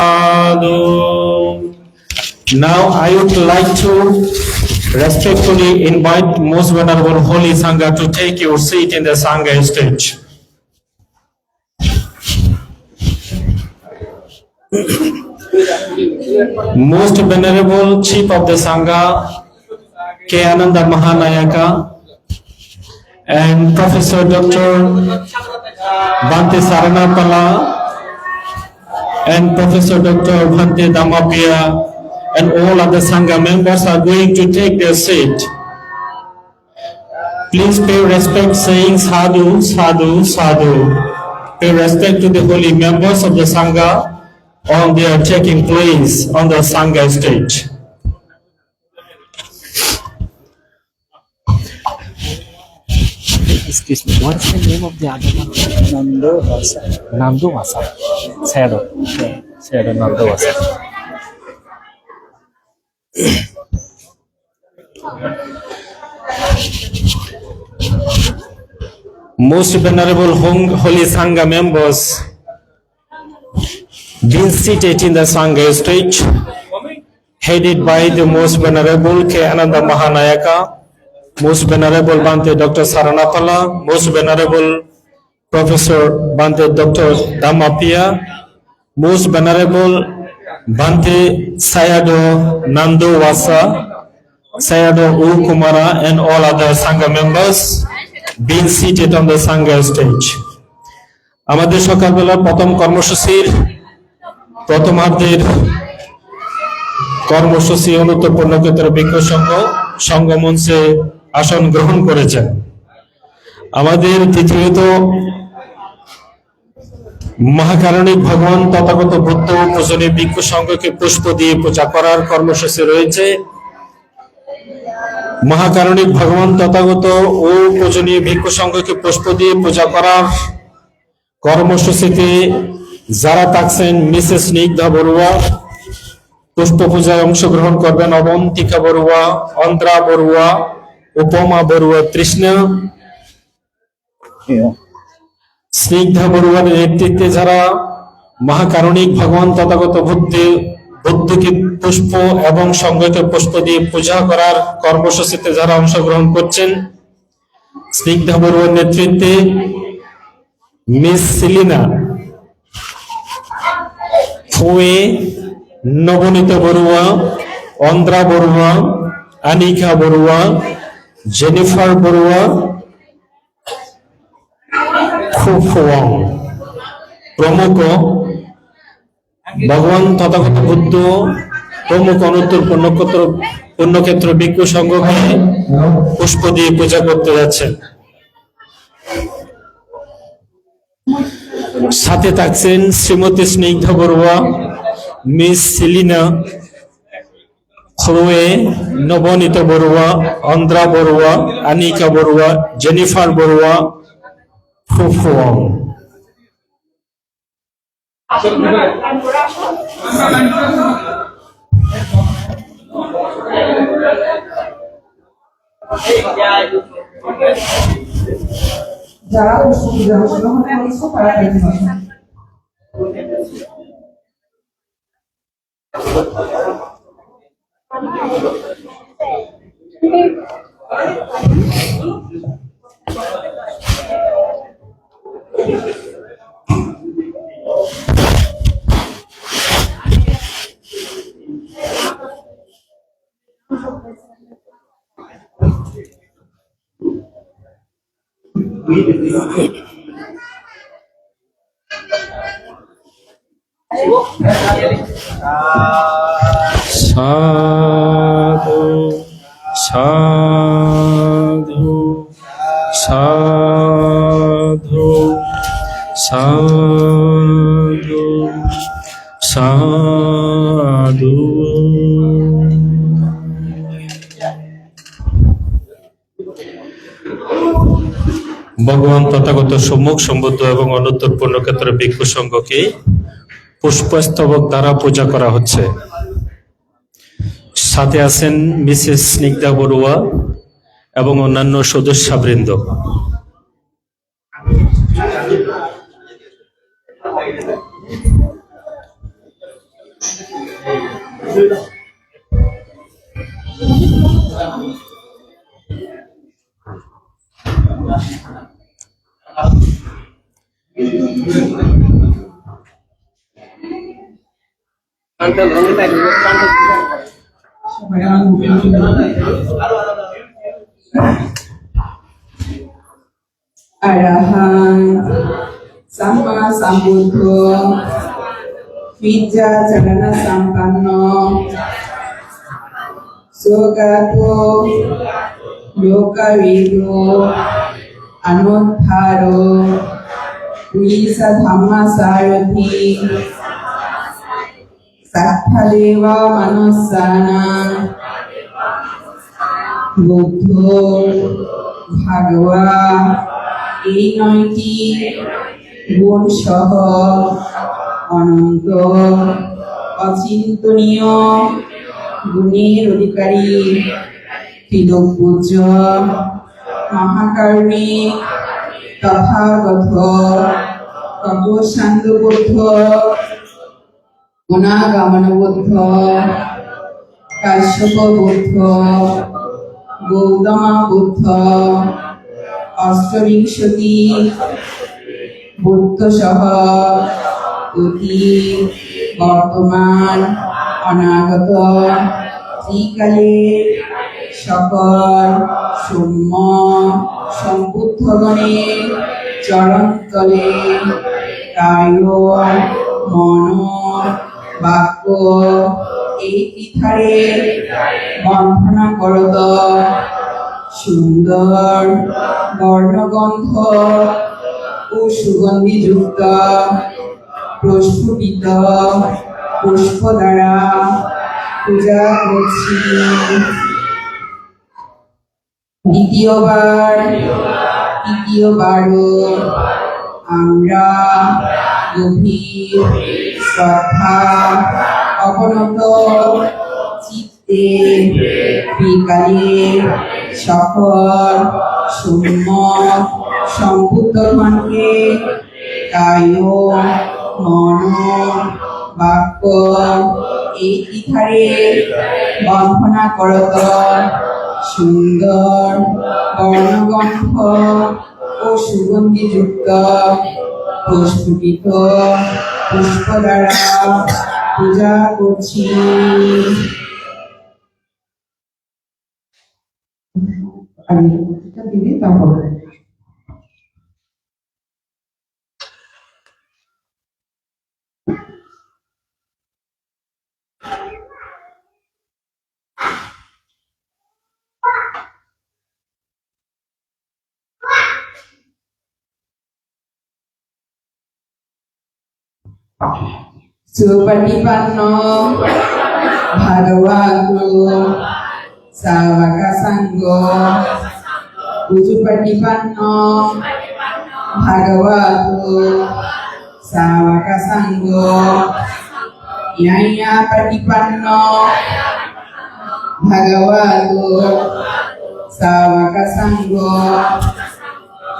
Sadhu. Now I would like to respectfully invite Most Venerable Holy Sangha to take your seat in the Sangha stage. Most Venerable Chief of the Sangha, K. Ananda Mahanayaka, and Professor Dr. Bhante Saranapala, and Professor Dr. Bhante Dhammapaya, and all other Sangha members are going to take their seat. Please pay respect saying Sadhu, Sadhu, Sadhu. Pay respect to the holy members of the Sangha on their taking place on the Sangha stage. Excuse me, what's the name of the other one? Nandavasa. Nandavasa. Shadow. Okay. Shadow Nandavasa. Most Venerable Holy Sangha members, being seated in the Sangha stage, headed by the Most Venerable K. Ananda Mahanayaka, Most Venerable Bhante Dr. Saranapala, Most Venerable Professor Bhante Dr. Dhammapaya, Most Venerable Bhante Sayadaw Nandavasa, Sayadaw U. Kumara, and all other Sangha members being seated on the Sangha stage. আমাদের সকালবেলা প্রথম কর্মসূচির প্রথমার্ধের কর্মসূচি অনুত্তর পূর্ণক্ষেত্র ভিক্ষু সংঘ মঞ্চে আসন গ্রহণ করেছেন। আমাদের দ্বিতীয়ত মহাকারণিক ভগবান তথাগত বুদ্ধ পূজনীয় ভিক্ষু সংঘকে পুষ্প দিয়ে পূজা করার কর্মসূচি রয়েছে। মহাকারণিক ভগবান তথাগত ও পূজনীয় ভিক্ষু সংঘকে পুষ্প দিয়ে পূজা করার কর্মসূচিতে যারা থাকছেন মিসেস স্নিগ্ধা বড়ুয়া পুষ্প পূজায় অংশগ্রহণ করবেন, অবন্তিকা বড়ুয়া, অন্দ্রা বড়ুয়া, উপমা বড়ুয়া, তৃষ্ণা, স্নিগ্ধা বড়ুয়ার নেতৃত্বে যারা মহাকারণিক ভগবান তথাগত বুদ্ধকে পুষ্প এবং সংঘকে পুষ্প দিয়ে পূজা করার কর্মসূচিতে যারা অংশগ্রহণ করছেন, স্নিগ্ধা বড়ুয়ার নেতৃত্বে মিস সিলিনা ফুয়ে, নবনীতা বড়ুয়া, অন্দ্রা বড়ুয়া, আনিকা বড়ুয়া, জেনিফার বড়ুয়া, খুফওয়াং প্রমুখ ভগবান তথাগত বুদ্ধ প্রমুখ অনুত্তর পূর্ণক্ষেত্র ভিক্ষু সংঘকে পুষ্প দিয়ে পূজা করতে যাচ্ছেন। সাথে থাকছেন শ্রীমতী স্নিগ্ধা বড়ুয়া, মিস সিলিনা খোয়ে, নবনীতা বড়ুয়া, অন্দ্রা বড়ুয়া, আনিকা বড়ুয়া, জেনিফার বড়ুয়া, ফুফুয়াং। যারা গ্রহণ করছো তারা খাইতে পারবে। সাধু সাধু সাধু সাধু সাধু। ভগবান তথাগত সম্মুখ সম্বুদ্ধ এবং অনুত্তর পূর্ণক্ষেত্র ভিক্ষু সংঘকে পুষ্পস্তবক দ্বারা পূজা করা হচ্ছে। সাথে আছেন মিসেস স্নিগ্ধা বড়ুয়া এবং অন্যান্য সদস্যবৃন্দ। সবাই আঙ্গুল তুলে Arahang Samma Sambuddho Vijja Charana Sampanno Sogato Lokavido Anuttaro Visa Dhamma Sarathi Sattadeva Manusana Buddho Bhagava এই 9টি গুণ সহ অনন্ত অচিন্তনীয় গুণের অধিকারী ত্রিলোকপূজ্য মহাকারুণিক তথাগত তপস্যান্ত বুদ্ধ গুণাগমন বুদ্ধ কাশ্যপ বুদ্ধ গৌতম বুদ্ধ অষ্টবিংশতি বুদ্ধ সহ অতি বর্তমান অনাগত ত্রিকালে সকল সৌম্য সম্বুদ্ধগণের চরণতলে কায় মন বাক্য এই তীর্থারে বন্ধনা করত সুন্দর বর্ণগন্ধ ও সুগন্ধিযুক্ত প্রস্ফুটিত পুষ্প দ্বারা পূজা করছি। তৃতীয়বারও আমরা গভীর শ্রদ্ধা অবনত চিত্তে বিকালে সকল সৌম্য সম্বুদ্ধগণকে কায় মন বাক্য এই তীর্থারে বন্ধনা করত সুন্দর বর্ণগন্ধ ও সুগন্ধিযুক্ত প্রস্ফুটিত পুষ্প দ্বারা পূজা করছি। দিদি তারপর Supatipanno Bhagavato Savaka Sangho Ujupatipanno Bhagavato Savaka Sangho Yaya Patipanno Bhagavato Savaka Sangho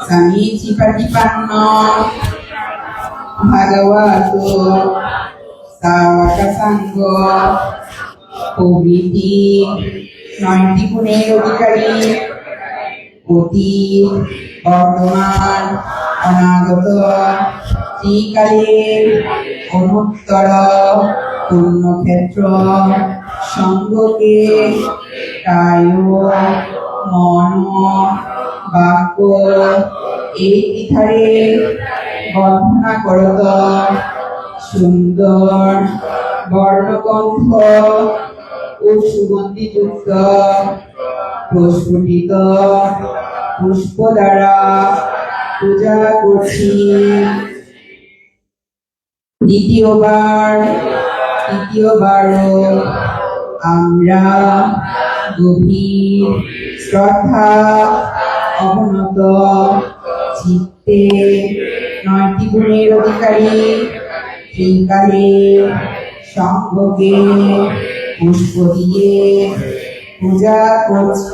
Samici Patipanno Bhagavato Savaka Sangho প্রভৃতি 9টি গুণের অধিকারী অতি বর্তমান অনাগত ত্রিকালের অনুত্তর পুণ্যক্ষেত্র সঙ্গকে কায় মন বাক্য এই তীর্থারে বন্ধনা করত সুন্দর বর্ণগন্ধ ও সুগন্ধিযুক্ত প্রস্ফুটিত পুষ্প দ্বারা পূজা করছি। তৃতীয়বারও আমরা গভীর শ্রদ্ধা অবনত চিত্তে 9টি গুণের অধিকারী ত্রিকালে সঙ্গকে পুষ্প দিয়ে পূজা করছি।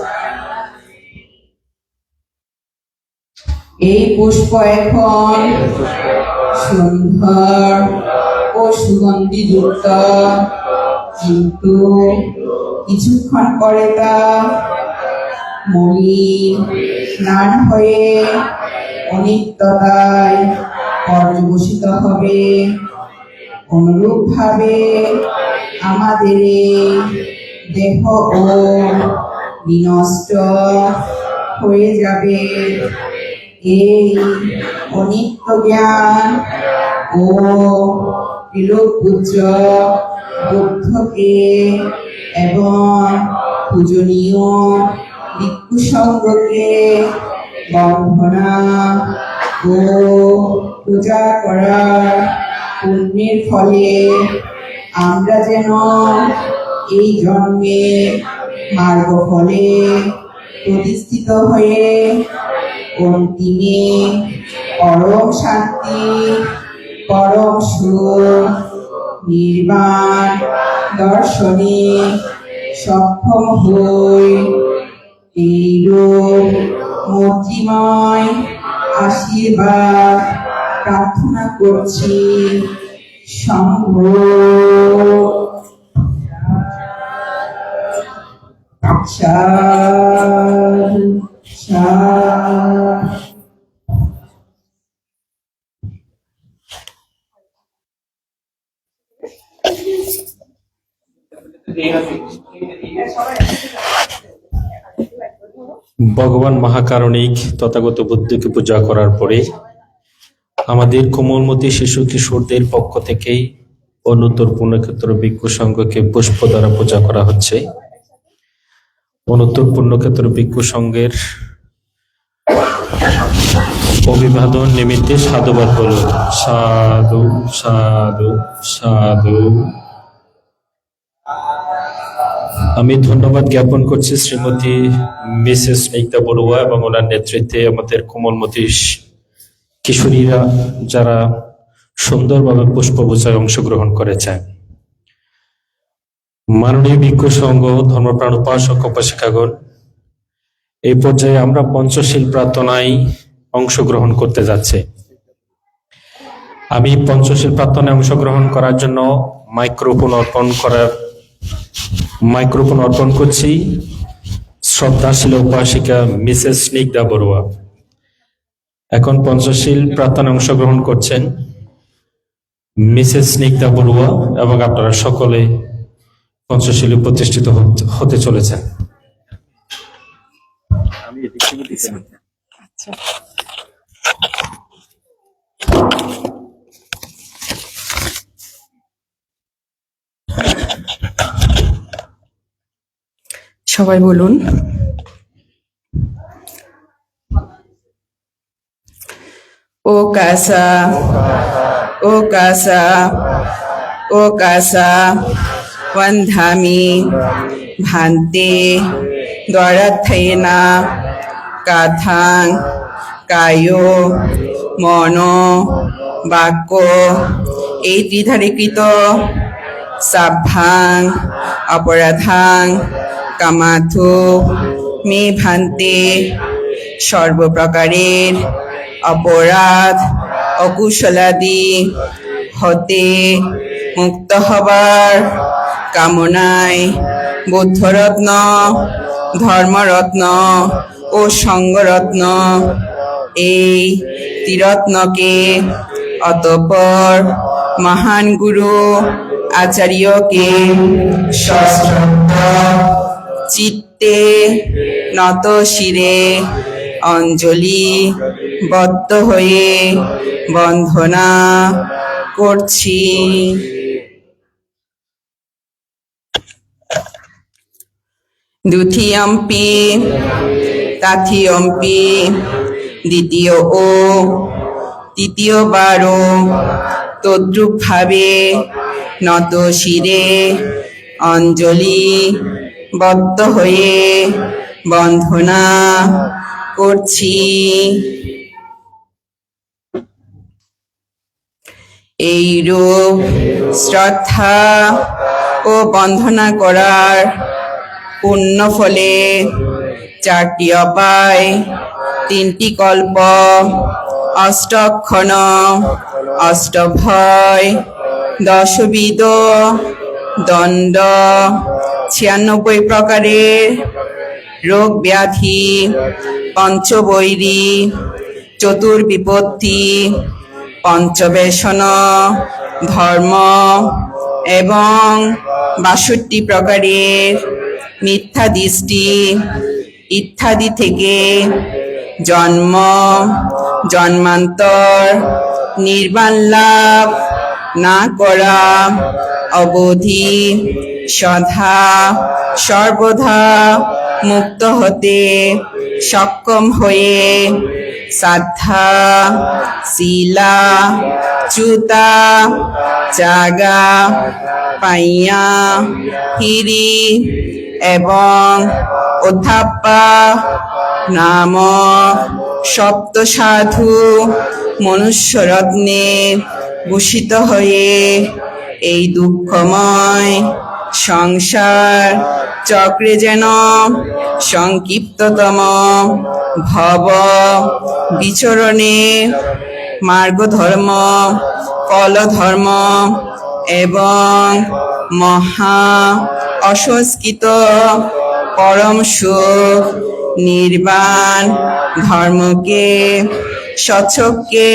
এই পুষ্প এখন সুন্দর ও ও সুগন্ধিযুক্ত, কিন্তু কিছুক্ষণ পরে তা মলিন ম্লান হয়ে অনিত্যতায় পর্যবসিত হবে। অনুরূপ ভাবে আমাদের এই দেহ ও বিনষ্ট হয়ে যাবে। এই অনিত্য জ্ঞান ও ত্রিলোকপূজ্য বুদ্ধকে এবং পূজনীয় ভিক্ষু সঙ্গকে বন্দনা ও পূজা করার পুণ্যের ফলে আমরা যেন এই জন্মে মার্গ ফলে প্রতিষ্ঠিত হয়ে অন্তিমে পরম শান্তি, পরম সুখ, নির্বাণ দর্শনে সক্ষম হই। এইরূপ মূর্তিময় আশীর্বাদ প্রার্থনা করছি। শম্ভু সাধু সাধু। ভগবান মহাকারণিক তথাগত বুদ্ধকে পূজা করার পরে আমাদের কোমলমতি শিশু কিশোরদের পক্ষ থেকেই অনুত্তর পুণ্যক্ষেত্র ভিক্ষু সংঘকে পুষ্প দ্বারা পূজা করা হচ্ছে। অনুত্তর পুণ্যক্ষেত্র ভিক্ষু সংঘের অভিবাদন নিমিত্তে সাধুবাদ বলুন। সাধু সাধু সাধু। আমি ধন্যবাদ জ্ঞাপন করছি শ্রীমতী মিসেস স্নিগ্ধা বড়ুয়া এবং ওনার নেতৃত্বে আমাদের কোমলমতি কিশোরীরা যারা সুন্দরভাবে পুষ্পপূজায় অংশগ্রহণ করেছেন। মাননীয় ভিক্ষু সংঘ, ধর্মপ্রাণ উপাসক উপাসিকাগণ, এই পর্যায়ে আমরা পঞ্চশীল প্রার্থনায় অংশগ্রহণ করতে যাচ্ছি। আমি পঞ্চশীল প্রার্থনায় অংশগ্রহণ করার জন্য মাইক্রোফোন অর্পণ করছি শ্রদ্ধাশীল উপাসিকা মিসেস স্নিগ্ধা বড়ুয়া। এখন পঞ্চশীল প্রার্থনায় অংশগ্রহণ করছেন মিসেস স্নিগ্ধা বড়ুয়া এবং আপনারা সকলে পঞ্চশীলে প্রতিষ্ঠিত হতে চলেছেন। সবাই বলুন। ও কাসা ও কাসা ও কাসা বন্ধামি ভান্তে দ্বারাথেনা কাথাং কায় মন বাক্য এই ত্রিধারীকৃত সাভ্যাং অপরাধাং কামাথু মে ভান্তে সর্বপ্রকারের অপরাধ অকুশলাদি হতে মুক্ত হবার কামনায় বুদ্ধরত্ন, ধর্মরত্ন ও সঙ্গরত্ন এই ত্রিরত্নকে অতঃপর মহান গুরু আচার্যকে সশ্রদ্ধ চিত্তে নত শিরে অঞ্জলি বদ্ধ হয়ে বন্দনা করছি। দ্বিতীয়ম্পি তাথিয়ম্পি দ্বিতীয় ও তৃতীয়বারও তদ্রূপ ভাবে নত শিরে অঞ্জলি বদ্ধ হয়ে বন্দনা করছি। এইরূপ শ্রদ্ধা ও বন্দনা করার পুণ্য ফলে 4টি অপায়, 3টি কল্প, অষ্টক্ষণ, অষ্টভয় দশবিধ দণ্ড 96 প্রকারের রোগ ব্যাধি পঞ্চবৈরী চতুর্বিপত্তি পঞ্চব্যসন ধর্ম এবং 62 প্রকারের মিথ্যা দৃষ্টি ইত্যাদি থেকে জন্ম জন্মান্তর নির্বাণ লাভ না করা অবধি সদা সর্বদা মুক্ত হতে সক্ষম হয়ে সাধা শিলা চুতা জাগা পাইয়া হিরি এবং ওথাপ্পা নামক সপ্ত সাধু মনুষ্যরত্নে ভূষিত হয়ে এই দুঃখময় সংসার চক্রে যেন সংক্ষিপ্ততম ভব বিচরণে মার্গধর্ম কলধর্ম এবং মহা অসংস্কৃত পরম সুখ নির্বাণ ধর্মকে স্বচক্ষে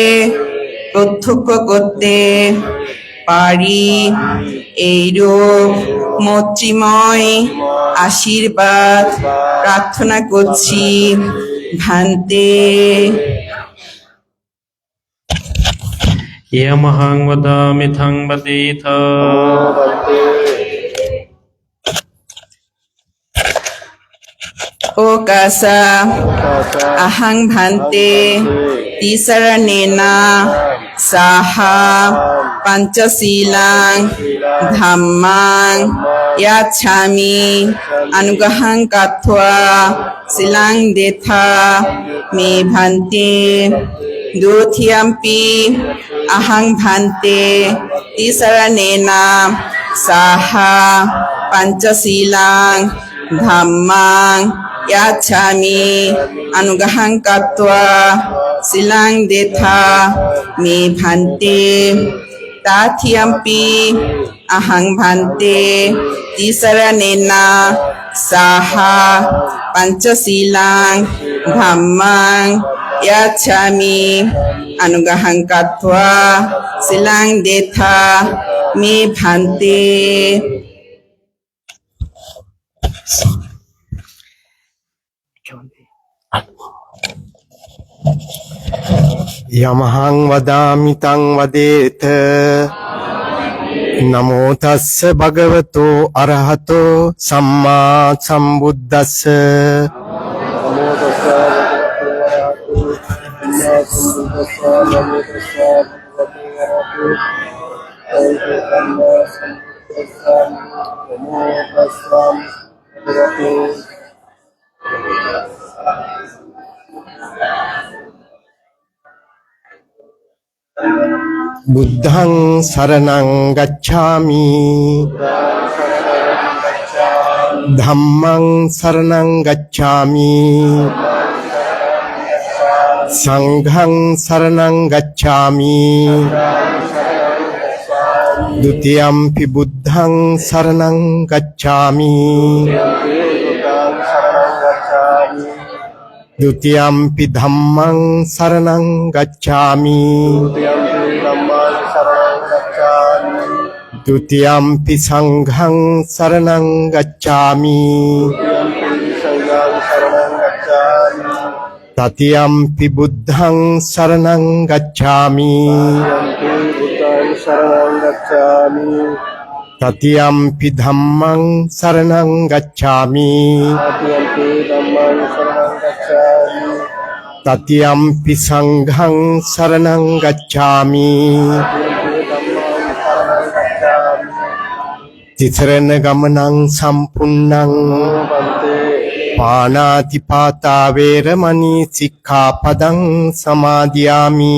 প্রত্যক্ষ করতে পারি এইরূপ মৈত্রীময় আশীর্বাদ প্রার্থনা করছি ভান্তে। ইয়মহং বদামিথং বদেথ ওকাসা আহং ভান্তে তিসরণেনা সাহা পঞ্চশীলাং ধাম্মাং ইয়াচ্ছামি অনুগ্রহং কাত্বা শিলাং দেথা মে ভান্তে দ্বিতীয়ম্পি আহং ভান্তে তিসরণেনা সাহা পঞ্চশীলাং ধাম্মাং ইয়াচ্ছামি অনুগ্রহং কাত্বা শিলাং দেথা মে ভান্তে তৃতীয়ম্পি আহং ভান্তে তিসরণেনা সাহা পঞ্চশীলাং ধাম্মাং ইয়াচ্ছামি অনুগ্রহং কাত্বা শিলাং দেথা মে ভান্তে। යමහං වදාමි තං වදේත නමෝ තස්ස භගවතෝ අරහතෝ සම්මා සම්බුද්දස්ස බුද්ධං සරණං ගච්ඡාමි ධම්මං සරණං ගච්ඡාමි සංඝං සරණං ගච්ඡාමි ဒုတိယံ පි බුද්ධං සරණං ගච්ඡාමි ဒုတိယံ පි ධම්මං සරණං ගච්ඡාමි ဒုတိယံ පි සංඝං සරණං ගච්ඡාමි တတိယံ පි බුද්ධං සරණං ගච්ඡාමි တတိယံ පි ධම්මං සරණං ගච්ඡාමි တတိယံ පි සංඝං සරණං ගච්ඡාමි තිසරණ ගමනං සම්පුන්නං පානාති පාතා වේරමණී සික්ඛාපදං සමාදියාමි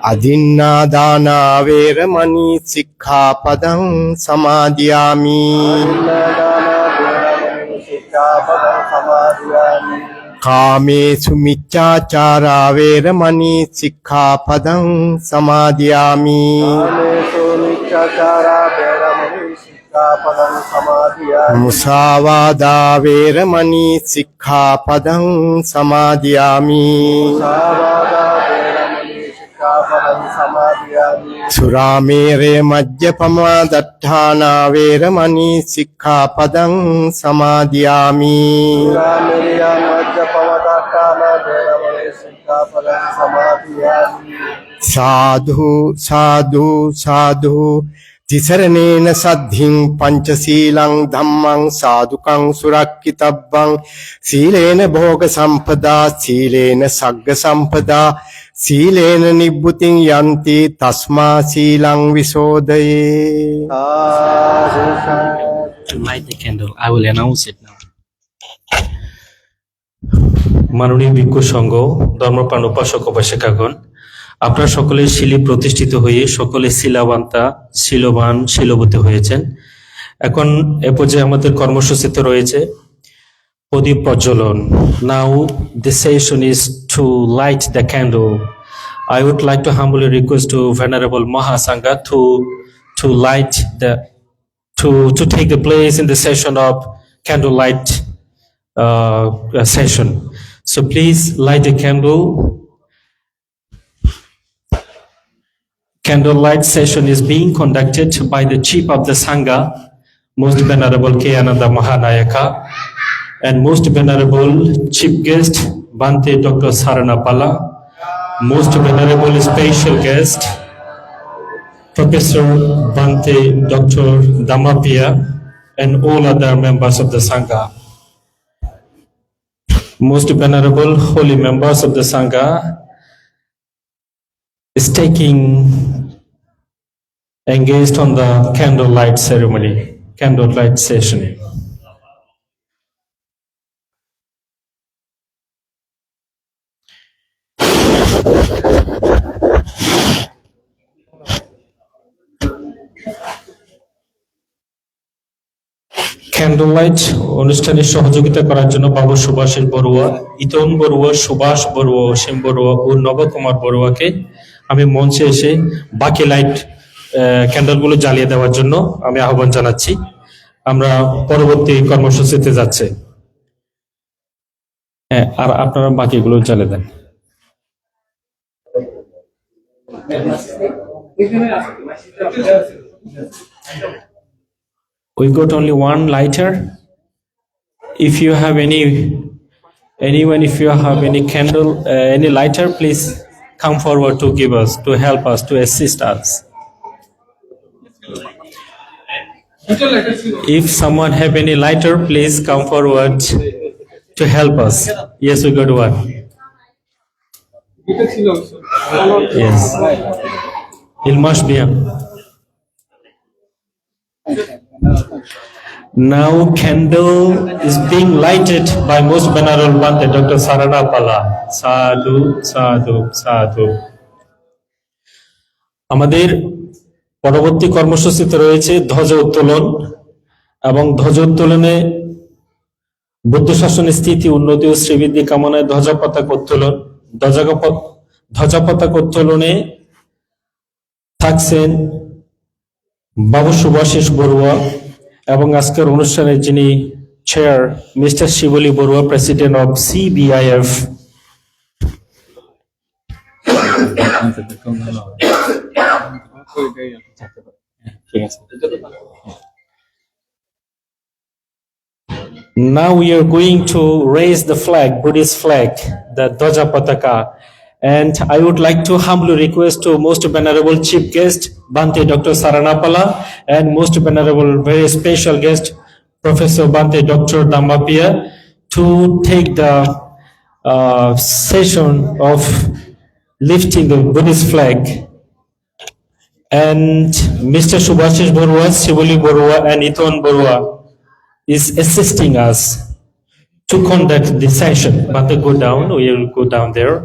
අදින්නා දාන වේරමණී සික්ඛාපදං සමාදියාමි කාමේසු මිච්ඡාචාරා වේරමණී සික්ඛාපදං සමාදියාමි මුසාවාදා වේරමණී සික්ඛාපදං සමාදියාමි සුරාමේරේ මජ්ජපමා දට්ඨානා වේරමණී සික්ඛාපදං සමාදියාමි සාධු සාධු සාධු තිසරණේන සද්ධින් පංචශීලං ධම්මං සාදුකං සුරක්ඛිතබ්බං සීලේන භෝග සම්පදා සීලේන සග්ග සම්පදා සීලේන නිබ්බුතින් යන්ති තස්මා සීලං විසෝදයේ To light the candle. I will announce it now. মাননীয় ভিক্ষু সংঘ, ধর্মপ্রাণ উপাসক উপাসিকাগণ, আপনারা সকলে শিলি প্রতিষ্ঠিত হয়ে সকলে শিলাবান্তা, শিলবান, শিলবতী হয়েছেন। এখন এ পর্যায়ে আমাদের কর্মসূচিতে রয়েছে প্রদীপ প্রজ্বলন। Now the session is to light the candle. I would like to humbly request to Venerable Mahasangha to light the to take the place in the session of candlelight session. So please light the candle. Candlelight session is being conducted by the Chief of the Sangha, Most Venerable K. Ananda Mahanayaka, and Most Venerable Chief Guest, Bhante Dr. Saranapala, Most Venerable Special Guest, Professor Bhante Dr. Dhammapaya, and all other members of the Sangha. Most Venerable Holy members of the Sangha is taking engaged on the candlelight ceremony, candlelight session. ক্যান্ডেললাইট অনুষ্ঠানে সহযোগিতা করার জন্য বাবু সুভাষিস বড়ুয়া, ইতন বড়ুয়া, সুভাষ বড়ুয়া, অসীম বড়ুয়া ও নবকুমার বড়ুয়াকে আমি মঞ্চে এসে বাকি light ক্যান্ডেলগুলো জ্বালিয়ে দেওয়ার জন্য আমি আহ্বান জানাচ্ছি। আমরা পরবর্তী কর্মসূচিতে যাচ্ছে। হ্যাঁ, আর আপনারা বাকিগুলো জ্বালিয়ে দেন। We got only one lighter. If you have anyone, if you have any candle, any lighter, please come forward to give us, to help us, to assist us. If someone have any lighter, please come forward to help us. Yes, we got one. Yes. It must be. Now candle is being lighted by Most Venerable Bhante Dr. Saranapala. Sadhu, sadhu, sadhu. আমাদের পরবর্তী কর্মসূচিতে রয়েছে ধ্বজা উত্তোলন এবং ধ্বজা উত্তোলনে বুদ্ধ শাসন স্থিতি উন্নতি ও শ্রীবৃদ্ধি কামনায় ধ্বজা পতাকা উত্তোলন। ধ্বজা পতাকা উত্তোলনে থাকছেন বাবু সুভাষিস বড়ুয়া এবং আজকের অনুষ্ঠানে যিনি chair mister Shibli Barua, president of CBIF। Now we are going to raise the flag, Buddhist flag, the Dhoja Pataka. And I would like to humbly request to Most Venerable Chief Guest, Bhante Dr. Saranapala, and Most Venerable very special guest, Professor Bhante Dr. Dhammapaya, to take the session of lifting the Buddhist flag. And Mr. Subhashish Borua, Sivali Borua, and Ithon Borua is assisting us to conduct the session. Bhante, go down, we will go down there.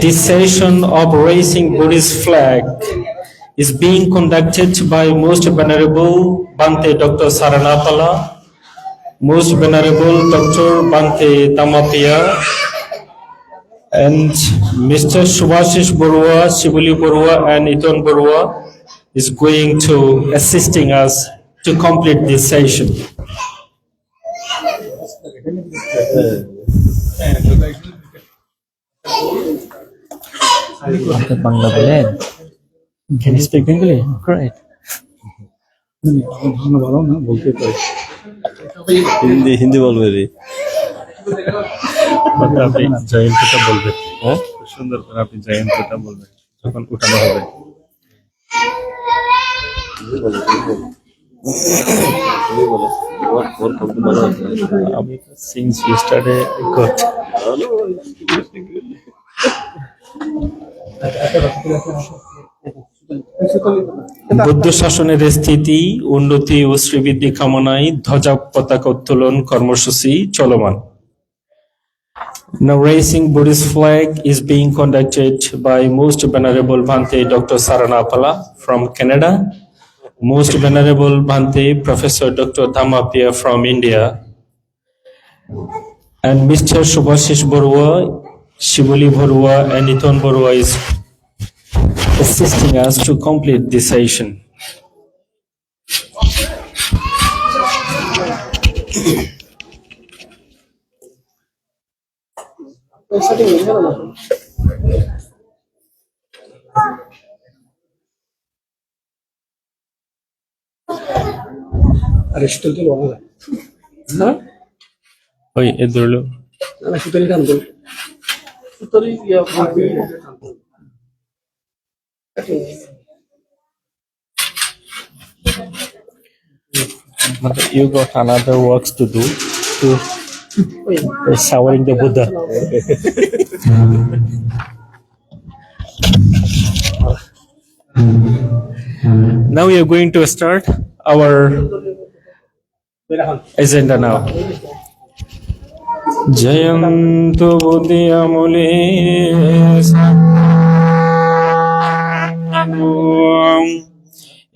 This session of raising Buddhist flag is being conducted by Most Venerable Bhante Dr. Saranapala, Most Venerable Dr. Bhante Dhammapaya, and Mr. Subhashish Barua, Shibuli Barua, and Iton Barua is going to assisting us to complete this session. Bante Bangla bolen. Can you speak Bengali? Great. Hindi Hindi বলবে রে আপনি জয়ন্তটা বলবেন, হ্যাঁ সুন্দর করে আপনি জয়ন্তটা বলবেন যখন উঠানো হবে। আমি since yesterday got বৌদ্ধ শাসনের স্থিতি, উন্নতি ও শ্রীবৃদ্ধি কামনায় ধ্বজা পতাকা উত্তোলন কর্মসূচি চলমান। Now raising Buddhist flag is being conducted by Most Venerable Bhante Dr. Saranapala from Canada, Most Venerable Bhante Professor Dr. Dhammapaya from India, and Mr. Subhashish Barua, Shibuli Barua, and Iton Barua is assisting us to complete this session. ওই এ ধরলো You got another works to do to showering the Buddha. Now we are going to start our agenda now. Jayanto Buddhi Amule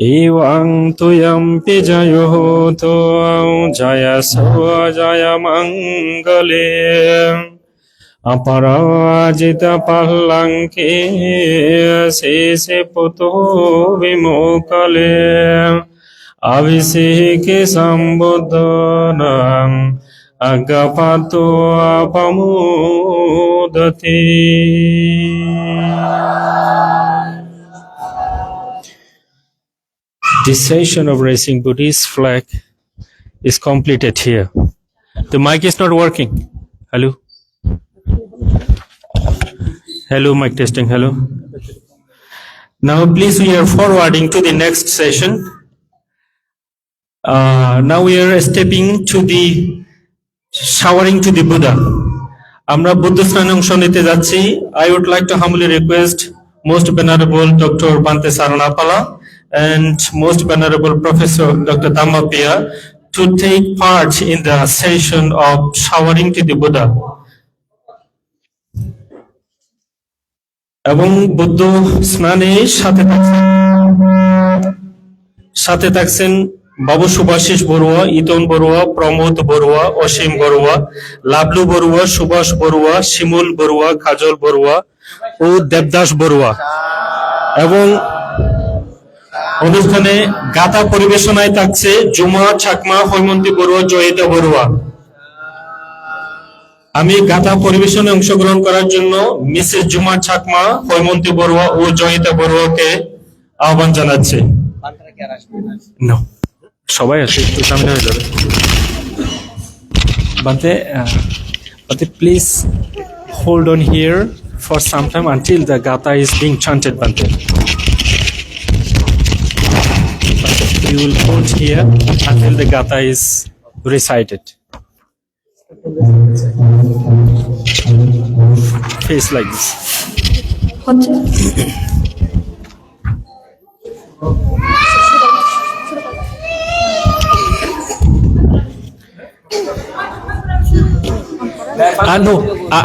Evang tuyam pijayo to jaya sawa jaya mangale aparajita palanke sese poto vimokale aviseke sambodhanam agapato apamudati. This session of raising Buddhist flag is completed here. The mic is not working. Hello? Hello, mic testing. Hello? Now, please, we are forwarding to the next session. Now we are stepping to the showering to the Buddha. Amra Buddha Snan অংশ নিতে যাচ্ছি. I would like to humbly request Most Venerable Dr. Bhante Saranapala and Most Venerable Professor Dr. Dhammapaya to take part in the session of showering to the Buddha. এবং বুদ্ধ স্নানে সাথে থাকছেন বাবু সুভাষিস বড়ুয়া, ইতন বড়ুয়া, প্রমোদ বড়ুয়া, অসীম বড়ুয়া, লাবলু বড়ুয়া, সুভাষ বড়ুয়া, শিমুল বড়ুয়া, কাজল বড়ুয়া ও দেবদাস বড়ুয়া। এবং অনুষ্ঠানে গাথা পরিবেশনায় থাকছে জুমা চাকমা, হৈমন্তী বড়ুয়া, জয়িতা বড়ুয়া। আমি গাথা পরিবেশনে অংশগ্রহণ করার জন্য মিসেস জুমা চাকমা, হৈমন্তী বড়ুয়া ও জয়িতা বড়ুয়াকে আহ্বান জানাচ্ছি। No. সবাই আছে, একটু সামনে হয়ে যাবে। Bhante, please hold on here for some time until the gatha is being chanted, Bhante. You will hold here until the gatha is recited. Face like this. হচ্ছে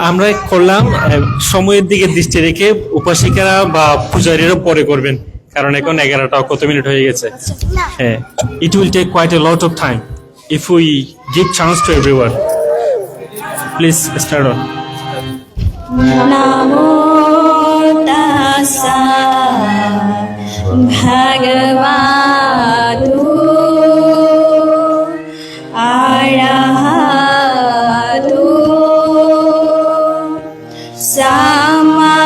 আমরা করলাম সময়ের দিকে দৃষ্টি রেখে উপাসিকারা বা পূজারীরা পরে করবেন, কারণ এখন 11টা কত মিনিট হয়ে গেছে। হ্যাঁ, it will take quite a lot of time if we give chance to everyone. Please start on. নামো তাসা ভগবাতু আরহাতু সাম্মা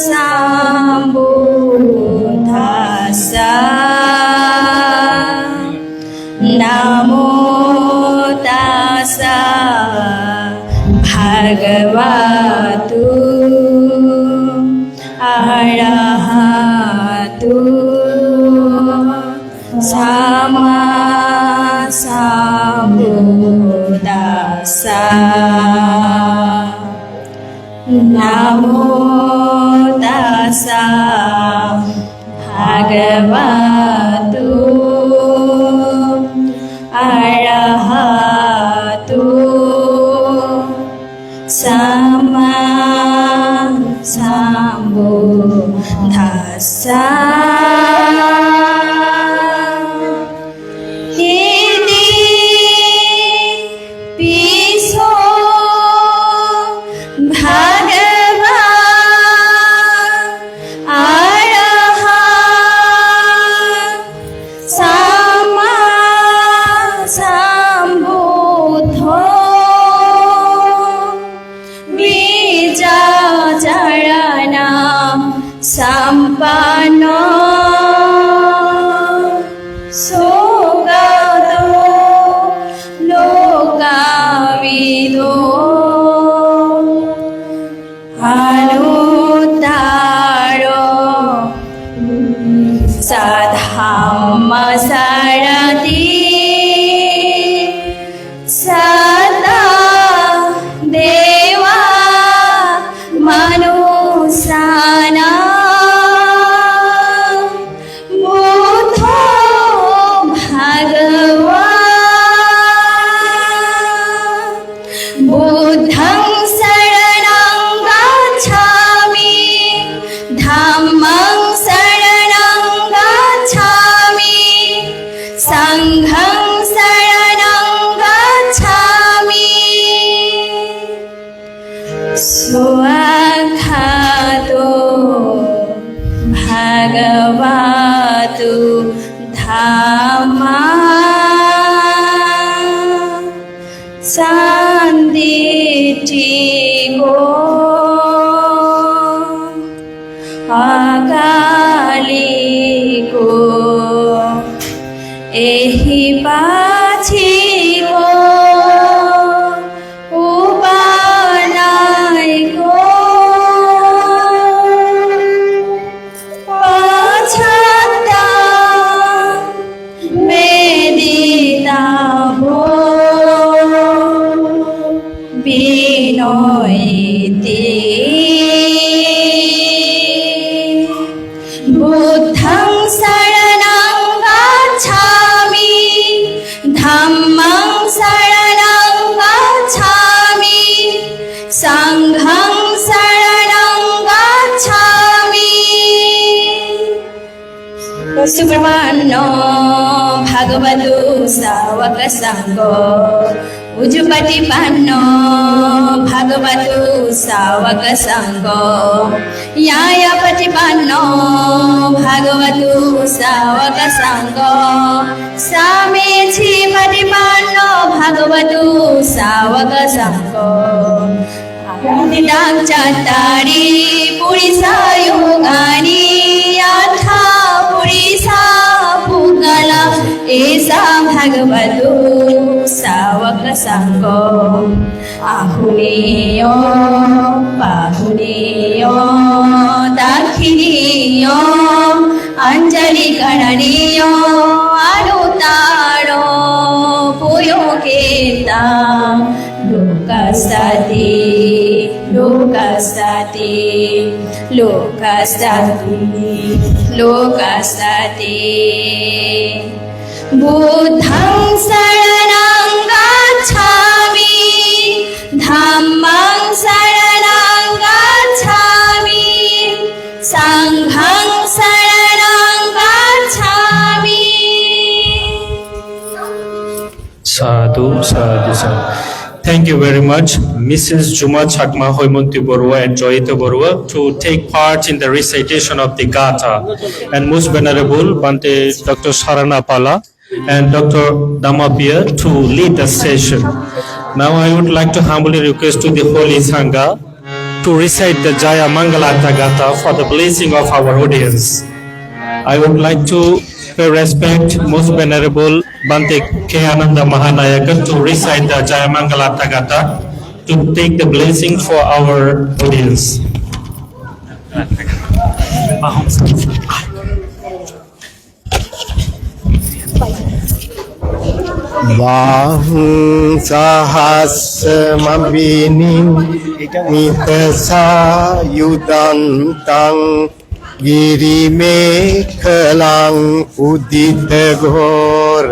সাম্বুদ্ধাস্সা। নামো তাসা ভগবাতু আরহাতু সাম্মা সাম্বুদ্ধাস্সা। নামো তাসা ভগবাতু আরহাতু সাম্মা সাম্বুদ্ধাস্সা। ইতি পিছো ভগবা আরহাত সাম্মা সাম্বুদ্ধ বীজাচরণা সম্পন্ন সুগতো লোকাবিদো অনুত্তরো সাধাম্ম সারথি সদা দেবা মনুষ্যানাং বুদ্ধো ভগবান। বুদ্ধং শরণং গচ্ছামি ধাম্মং শরণং গচ্ছামি সংঘং শরণং গচ্ছামি। স্বাক্ষাতো ভগবাতু ধাম্মা শান্তিটিকো অকালিকো এহি পাছিকো উপানাইকো পাছাত্তা বেদিতাভো বিনয়িতি। বুদ্ধং শরণং গচ্ছামি ধাম্মং শরণং গচ্ছামি সংঘং শরণং গচ্ছামি। সুব্রহ্মণ্যো ভগবতু শাবক সংঘো উজুপটিপন্নো ভগবতু শাবক সংঘো ন্যায়পটিপন্নো ভগবতু শাবক সংঘো সামেধি পটিপন্নো ভগবতু শাবক সংঘো। চত্তারি পুরিষা যোগানি আঠা পুরিষা পুগলা এসা ভগবতু শাবক সংঘো। আহুনেয় বাহুনেয় দাক্ষিণীয় অঞ্জলি করণীয় অনুতার পুয়োকেতা লোকসতি লোকসতি लोकस्तते बुद्धं शरणं गच्छामि धम्मं शरणं गच्छामि संघं शरणं गच्छामि Sadhu, sadhu, sadhu. Thank you very much, Mrs. Juma Chakma Hoimunti Borua and Joyita Borua, to take part in the recitation of the Gatha, and Most Venerable Bante Dr. Sarana Pala and Dr. Damapia to lead the session. Now I would like to humbly request to the Holy Sangha to recite the Jaya Mangalata Gatha for the blessing of our audience. I would like to pay respect Most Venerable Bante K. Ananda Mahanayaka to recite the Jayamangalata Gatha to take the blessing for our audience. Bahung sahasmabhinim mitasa-yudantang girimekhalang udita-ghor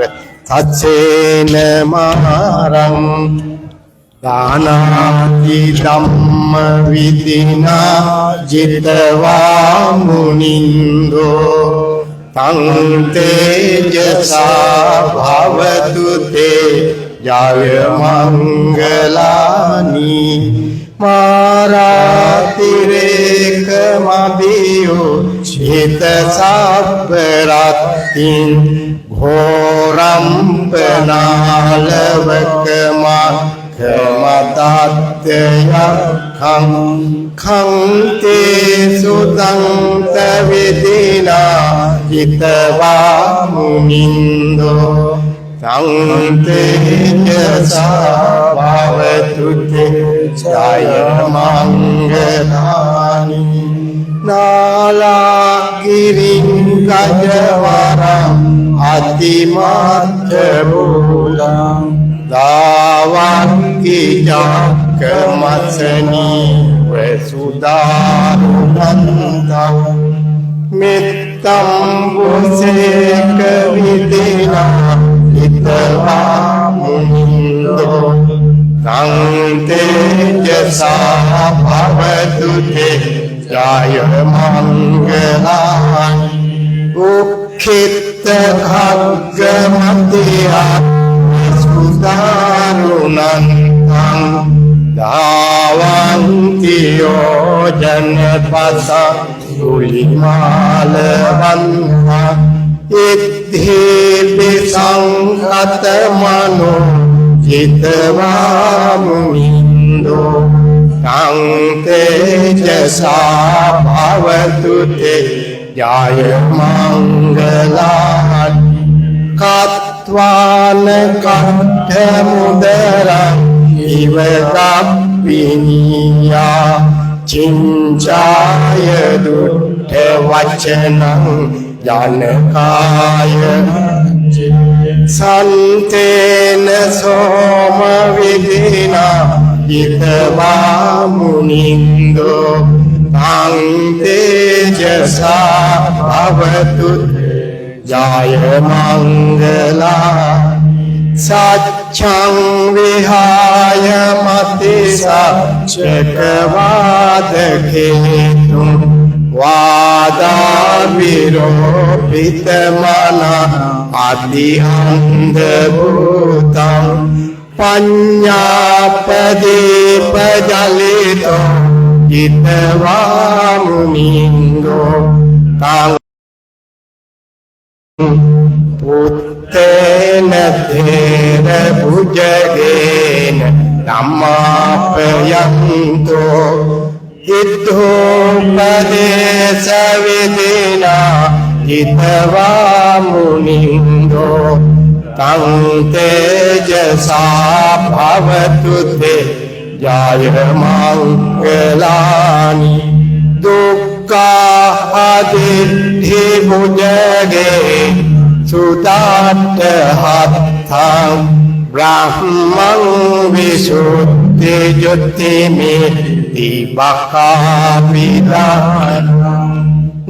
tatsena marang danati dhamma vidina jitava munindo tang tejasa bhavatu te jaya mangalani Maratireka madiyo chita sabaratin ghoram penalavakama kamatatya khang te sudang tavidina jitava munindo Tang tejasa bhavatu te jaya mangalani Nalagirim gajavaram atimatyabulam Davanki jakamasani vesudarunantam Mittam buseka vidina Itava munindo Tang tejasa bhavatu te jaya mangalani Ukhitta khaggamatya sudarunantang Davanti yojanapasa ulimalavanta Iddhi bisangatamano jitava munindo Tang tejasa bhavatu te jaya mangalani Katvana kathamudara ivadappiniya Cinchaya duttha vachanam janakaya Santena soma vidina jitava munindo Tang tejasa bhavatu jaya mangala Satchang vihaya matisa chakavadaketum Vada viropitamana adhyandabhutam Panyapadepajalito jitava munindo Tang Puttena thera bhujagena dhammapayanto Iddho padesa vidina jitava munindo Tang tejasa bhavatu te jaya mangalani Dukkha adidhi bhujage Sudatta hatham Brahman visuddhi jyotimi iti bakavidana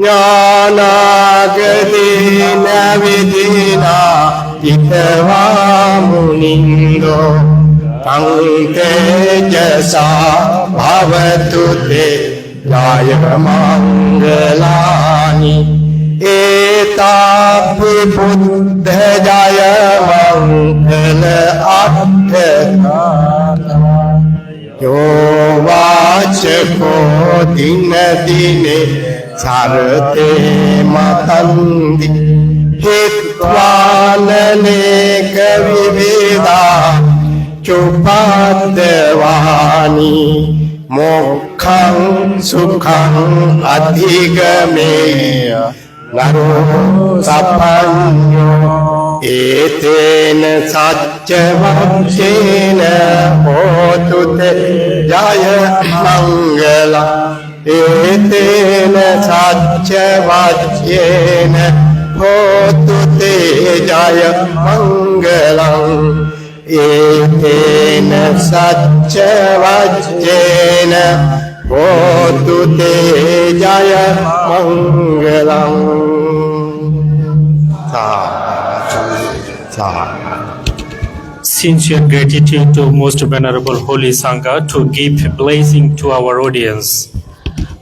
ඥානාගදීන විදිනා ඉතවා මුනින්දෝ තං තේජසා භවතු තේ ජය මංගලානි ඒතාපි බුද්ධ ජය මංගල අට්ඨකාරා යෝ වාචකෝ දින දිනේ සරතේ මතන්දි හිත්වානනේක විවිධා චුපද්දවානි මොක්ඛං සුඛං අධිගමේය නරෝ සප්පඤ්ඤෝ ඒතේන සච්ච වංචේන හෝතු තේ ජය මංගලං ඒතේන සච්ච වච්චේන හෝතු තේ ජය මංගලං ඒතේන සච්ච වච්චේන හෝතු තේ ජය මංගලං Sincere gratitude to Most Venerable Holy Sangha to give blessing to our audience.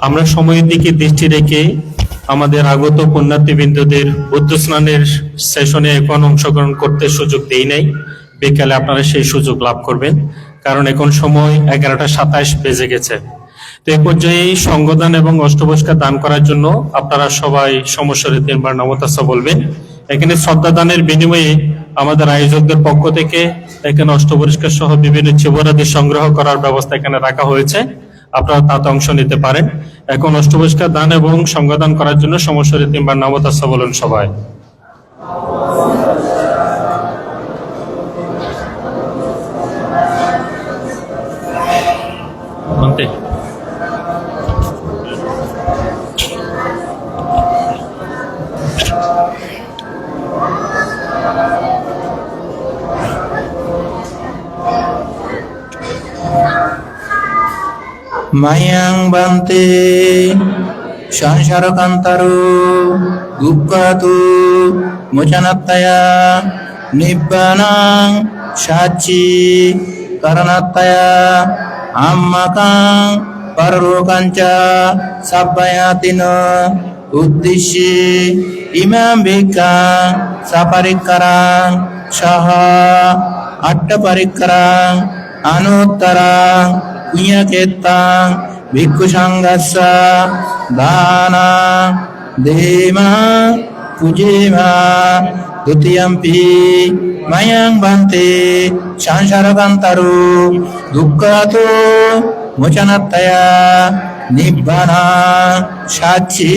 আমরা সময়ের দিকে দৃষ্টি রেখে আমাদের আগত পুণ্যার্থীবৃন্দদের বুদ্ধ স্নানের সেশনে এখন অংশগ্রহণ করতে সুযোগ দেই নাই। বিকালে আপনারা সেই সুযোগ লাভ করবেন, কারণ এখন সময় 11:27 বেজে গেছে। তো এই পর্যায়ে সঙ্গদান এবং অষ্টবস্কা দান করার জন্য আপনারা সবাই সমস্বরে 3 বার নমো তাস্সা বলবেন। এখানে শ্রদ্ধা দানের বিনিময়ে আমাদের আয়োজকদের পক্ষ থেকে এখানে অষ্টবস্কার সহ বিভিন্ন চিবরাদি সংগ্রহ করার ব্যবস্থা এখানে রাখা হয়েছে, আপনারা তাতে অংশ নিতে পারেন। এখন অষ্টবস্কা দান এবং সঙ্গদান করার জন্য সমস্বরে 3 বার নমো তাস্সা বলুন সবাই। Mayang bante Shansharakantaro Dukkatu Mochanattaya Nibbanang Shachi Karanattaya Ammakang Parlokancha Sabbayatina Uddishi Imam Bhikkhang Saparikkarang Shaha Atta Parikkarang Anuttarang Punyaketang Bhikkhu Sanghassa Dana Dema Pujema Dutiyampi Mayang Bante Shansharakantaro Dukkatu Mochanattaya Nibbana Shachi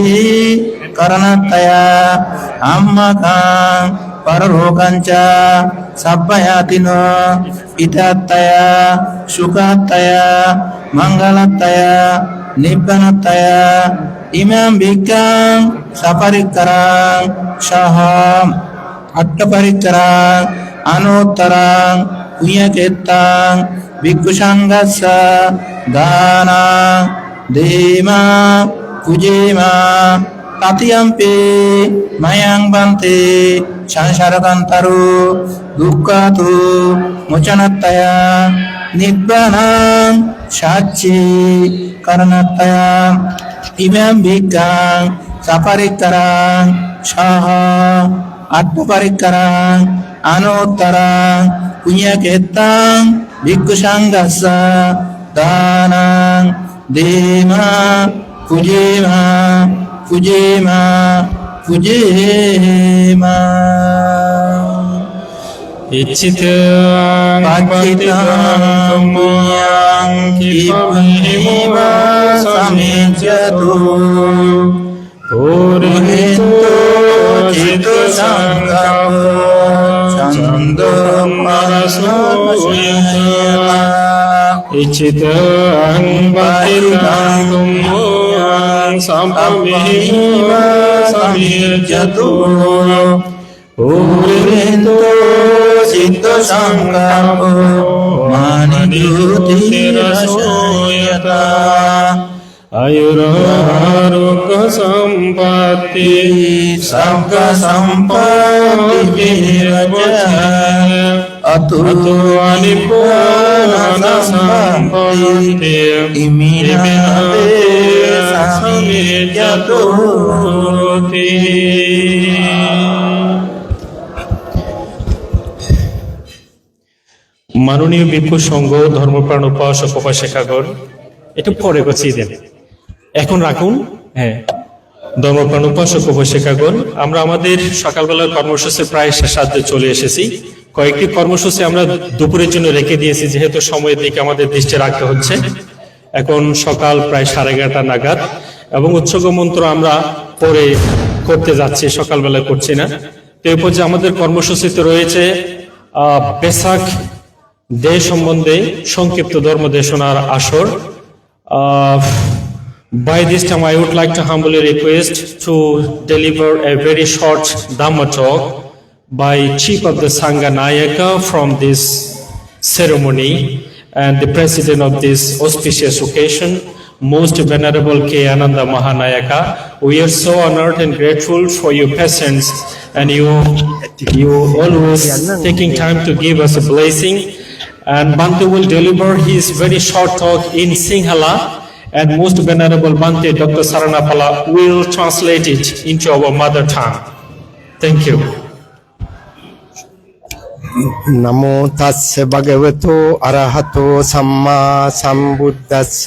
Karanattaya Ammakang Paralokancha Sabbayatina Itattaya Sukattaya Mangalattaya Nibbanattaya Imam Bhikkhang Saparikkarang Shaham Attaparikkarang Anuttarang Punyaketang Bhikkhu Sanghassa Dana Dema Pujema Tatiyampi Mayang Bante Shansharakantaro Dukkatu Mochanattaya Nibbanang Shachi Karanattaya Imam Bhikkhang Saparikkarang Shaha Attaparikkarang Anuttarang Punyaketang Bhikkhu Sanghassa Danang Dema Pujema Pujema Pujema Ichitang Pachitang Punyang Kipuniva Samijatu Purihinto Chitu Sanghapo Chandam Marasuyaya Ichitang Pachitang Punyang Sampamihiva Samijatu Purihinto Chitu Sanghapo Maniduti Rasuyaya යතා आयुरारोग्य संपत्ति සග්ග සම්පatti විරජය අතු අනිපාන සම්පatti ඉමිනාවේ සමිජ්ජතෝති মাননীয় ভিক্ষু সংঘ ধর্মপ্রাণ উপাসক উপাসিকাগণ একটু পরে গুছিয়ে দেন, এখন রাখুন। হ্যাঁ, ধর্মপ্রাণ উপাসক উপাসিকাগণ, আমরা আমাদের সকালবেলার কর্মসূচি প্রায় শেষার্ধে চলে এসেছি। কয়েকটি কর্মসূচি আমরা দুপুরের জন্য রেখে দিয়েছি, যেহেতু সময়ের দিকে আমাদের দৃষ্টি রাখতে হচ্ছে। এখন সকাল প্রায় 11:30 নাগাদ, এবং উৎসর্গ মন্ত্র আমরা পরে করতে যাচ্ছি, সকালবেলা করছি না। তো এরপর যে আমাদের কর্মসূচিতে রয়েছে বেসাক ডে সম্বন্ধে সংক্ষিপ্ত ধর্ম দেশনার আসর। By this time, I would like to humbly request to deliver a very short Dhamma talk by Chief of the Sangha Nayaka from this ceremony and the president of this auspicious occasion, Most Venerable K. Ananda Mahanayaka. We are so honored and grateful for your patience and you always taking time to give us a blessing. And Bhante will deliver his very short talk in Sinhala, and Most Venerable Bhante Dr. Saranapala will translate it into our mother tongue. Thank you. නමෝ තස්ස භගවතෝ අරහතෝ සම්මා සම්බුද්දස්ස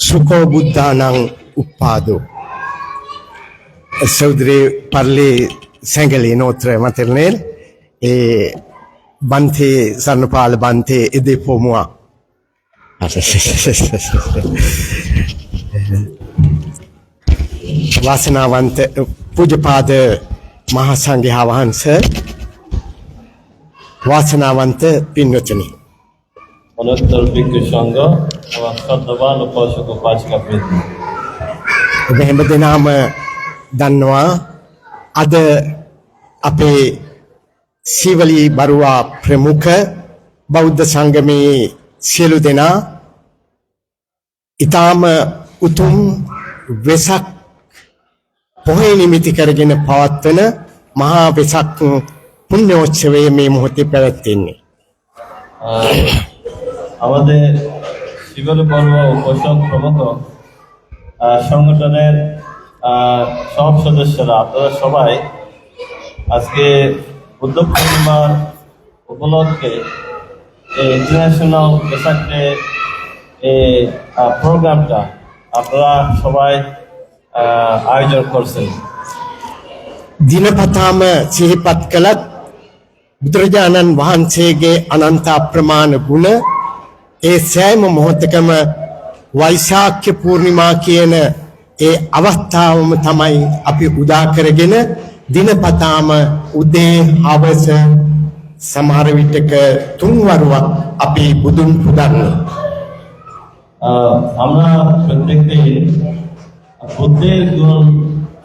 සුඛෝ බුද්ධානං උපාදෝ. Saudri parli sengeli notre maternelle et Bhante Saranapala Bhante aidez pour moi. වාසනාවන්ත පූජ්‍යපාද මහා සංඝයා වහන්සේ, වාසනාවන්ත පින්වත්නි, অনন্তর ভিক্ষু সংঘ এবং শ্রদ্ধাবান উপাসক উপাসিকা বৃন্দ, ඔබ හැම දෙනාම දන්නවා අද අපේ සීවලී බරුවා ප්‍රමුඛ බෞද්ධ සංගමේ සියලු දෙනා ඊටාම උතුම් වෙසක් පොහොය නිමිති කරගෙන පවත්වන මහා වෙසක් පුණ්‍යෝත්සවයේ මේ මොහොතේ පැවැත්වෙන්නේ. আমাদের শিবল বড়ুয়া উপাসক প্রমুখ সংগঠনের সব সদস্যরা, আপনারা সবাই আজকে বুদ্ধ পূর্ণিমার উপলক্ষে ইন্টারন্যাশনাল বেসাক ডে এই প্রোগ্রামটা আপনারা সবাই আয়োজন করছেন। දිනපතාම සිහිපත් කළත් බුදුරජාණන් වහන්සේගේ අනන්ත අප්‍රමාණ ගුණ ඒ සෑම මොහොතකම වෛශාඛ්‍ය පූර්ණිමා කියන ඒ අවස්ථාවම තමයි අපි උදා කරගෙන දිනපතාම උදේ හවස සමහර විටක තුන්වරුවක් අපි බුදුන් පුදන්නේ. আমরা প্রত্যেকদিন বুদ্ধের গুণ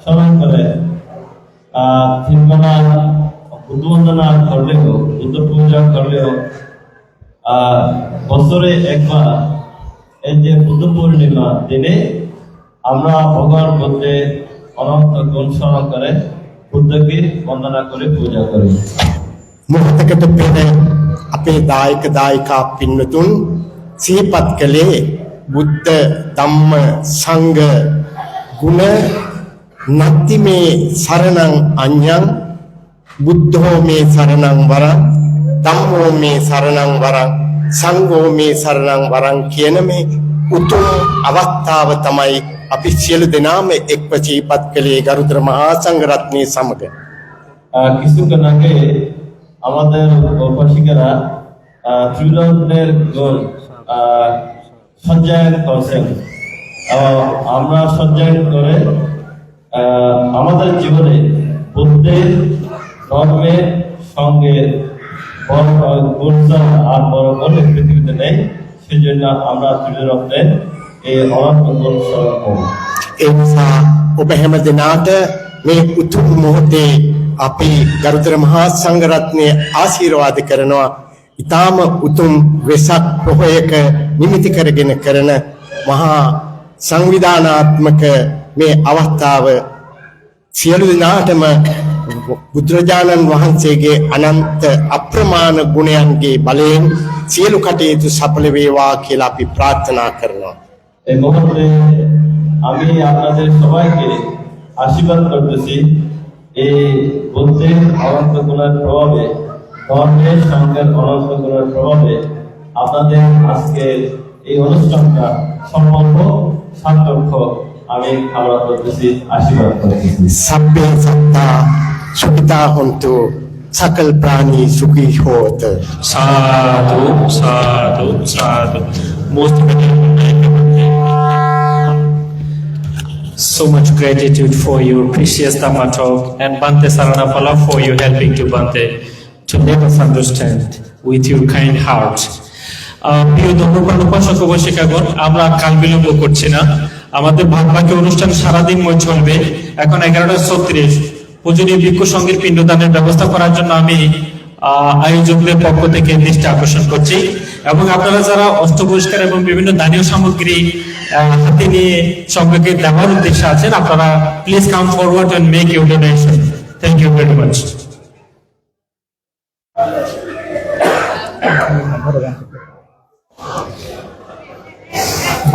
স্মরণ করে তিনবেলা বুদ্ধ বন্দনা করলেও, বুদ্ধ পূজা করলেও বছরে একবার এই যে বুদ্ধ পূর্ণিমা দিনে আমরা ভগবান বুদ্ধের অনন্ত গুণ স্মরণ করে බුද්ධගේ වන්දනා කරේ පූජා කරේ. මොහොතකට පෙර අපේ දායක දායිකා පින්නතුන් සිහිපත් කළේ බුද්ධ ධම්ම සංඝ ගුණ නත්ති මේ සරණං අඤ්ඤං බුද්ධෝ මේ සරණං වරං ධම්මෝ මේ සරණං වරං සංඝෝ මේ සරණං වරං කියන මේ උතුම් අවස්ථාව තමයි අපි සියලු දෙනාම එක්ව සිහිපත් කළේ ගරුතර මහා සංඝරත්නයේ සමග. কিছুক্ষণ আগে আমাদের উপাসিকারা ত্রিরত্নের গুণ সঞ্চয়ন করছেন। আমরা সঞ্চয়ন করে আমাদের জীবনে বুদ্ধের ধর্মের সঙ্গে বড় গুণ আর বড় গুণ পৃথিবীতে নেই, সেই জন্য আমরা ত্রিরত্নের ඒ අනන්ත ගුණ සරණෝ. ඒ නිසා ඔබ හැම දිනාට මේ උතුම් මොහොතේ අපි ගරුතර මහා සංඝරත්නයේ ආශිර්වාද කරනවා. ඊටාම උතුම් වෙසක් පොහොයක නිමිති කරගෙන කරන මහා සංවිධානාත්මක මේ අවස්ථාව සියලු දෙනාටම බුදුරජාණන් වහන්සේගේ අනන්ත අප්‍රමාණ ගුණයන්ගේ බලයෙන් සියලු කටයුතු සඵල වේවා කියලා අපි ප්‍රාර්ථනා කරනවා. এই মুহূর্তে আমি আপনাদের সবাইকে আশীর্বাদ করতেছি এই বুদ্ধের অনন্ত গুণের প্রভাবে, ধর্মের সঙ্গের অনন্ত গুণের প্রভাবে আপনাদের আজকের এই অনুষ্ঠানটা সম্পূর্ণ সার্থক আমি কামনা করতেছি, আশীর্বাদ করতেছি। සබ්බේ සත්තා සුඛිතා හොන්තු සකල ප්‍රාණී සුඛී හෝත. Sadhu, sadhu, sadhu. Most so much gratitude for your precious Dhamma talk and Bhante Saranapala for you helping to Bhante to let us understand with your kind heart. প্রিয় ধর্মপ্রাণ উপাসক উপাসিকাগণ, আমরা কাল বিলম্ব করছি না, আমাদের ভাগবাকি অনুষ্ঠান সারাদিন চলবে। এখন 11:36 পূজনীয় ভিক্ষু সংঘের পিণ্ডদানের ব্যবস্থা করার জন্য আমি আয়োজকদের পক্ষ থেকে দৃষ্টি আকর্ষণ করছি, এবং আপনারা যারা অষ্টপরিষ্কার এবং বিভিন্ন দানীয় সামগ্রী হাতে নিয়ে সংঘকে দেওয়ার উদ্দেশ্যে আছেন, আপনারা please come forward and make your donation. Thank you very much.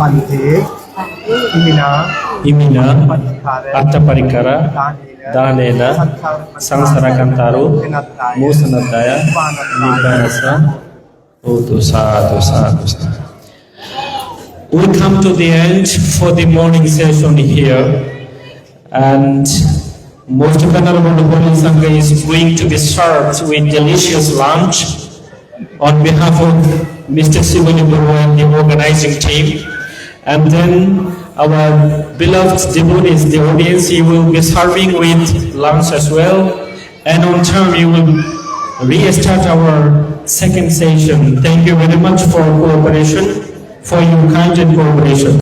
Bante imina Imina Attaparikara Danena Sansarakantaru Musanadaya Nibbanasa Odu Sadhu Sadhu Sadhu. We come to the end for the morning session here, and Most Venerable Holy Sangha is going to be served with delicious lunch on behalf of Mr. Sivani Burwa and the organizing team. And then our beloved devotees, the audience, you will be serving with lunch as well. And on time, you will restart our second session. Thank you very much for cooperation, for your kind and cooperation.